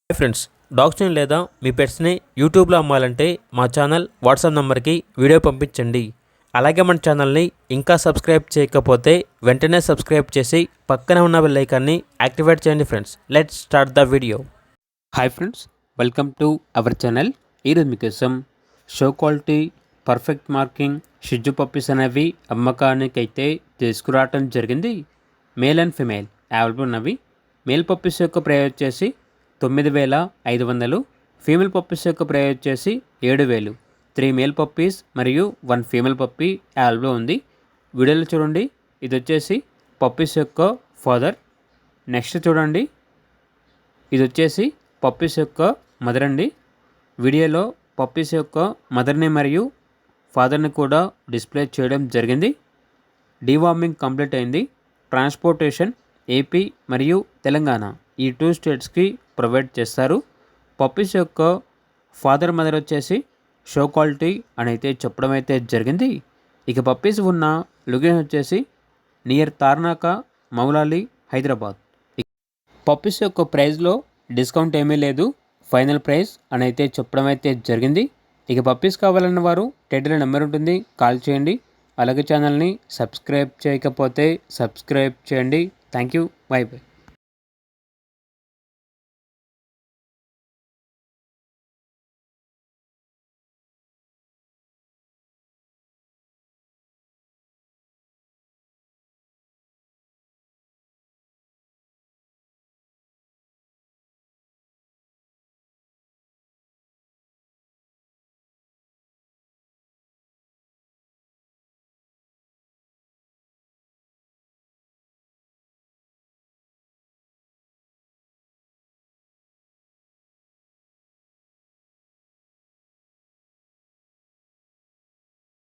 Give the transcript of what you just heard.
Hi friends, డాగ్స్ని లేదా మీ పెట్స్ని యూట్యూబ్లో అమ్మాలంటే మా ఛానల్ వాట్సాప్ నెంబర్కి వీడియో పంపించండి. అలాగే మన ఛానల్ని ఇంకా సబ్స్క్రైబ్ చేయకపోతే వెంటనే సబ్స్క్రైబ్ చేసి పక్కనే ఉన్న బెల్ ఐకాన్ని యాక్టివేట్ చేయండి. Friends, let's start the video. Hi friends, welcome to our channel. ఈరోజు మీకోసం షో క్వాలిటీ పర్ఫెక్ట్ మార్కింగ్ షిజ్జు పప్పీస్ అనేవి అమ్మకానికి అయితే తీసుకురావటం జరిగింది. మేల్ అండ్ ఫిమేల్ అవైలబుల్ ఉన్నవి. మేల్ పప్పీస్ యొక్క ప్రైస్ వచ్చేసి 9,500, ఫీమేల్ పప్పీస్ యొక్క ప్రైస్ వచ్చేసి 7,000. 3 మేల్ పప్పీస్ మరియు 1 ఫీమేల్ పప్పీ అవైలబుల్ ఉంది. వీడియోలో చూడండి, ఇది వచ్చేసి పప్పీస్ యొక్క ఫాదర్. నెక్స్ట్ చూడండి, ఇది వచ్చేసి పప్పీస్ యొక్క మదర్ అండి. వీడియోలో పప్పీస్ యొక్క మదర్ని మరియు ఫాదర్ని కూడా డిస్ప్లే చేయడం జరిగింది. డీవార్మింగ్ కంప్లీట్ అయింది. ట్రాన్స్పోర్టేషన్ ఏపీ మరియు తెలంగాణ ఈ 2 స్టేట్స్కి ప్రొవైడ్ చేస్తారు. పప్పీస్ యొక్క ఫాదర్ మదర్ వచ్చేసి షో క్వాలిటీ అని అయితే చెప్పడం అయితే జరిగింది. ఇక పప్పీస్ ఉన్న లొకేషన్ వచ్చేసి నియర్ తార్నాక, మౌలాలి, హైదరాబాద్. పప్పీస్ యొక్క ప్రైస్లో డిస్కౌంట్ ఏమీ లేదు, ఫైనల్ ప్రైస్ అని అయితే చెప్పడం అయితే జరిగింది. ఇక పప్పీస్ కావాలన్న వారు టైటిల్ నెంబర్ ఉంటుంది, కాల్ చేయండి. అలాగే ఛానల్ని సబ్స్క్రైబ్ చేయకపోతే సబ్స్క్రైబ్ చేయండి. Thank you, by by.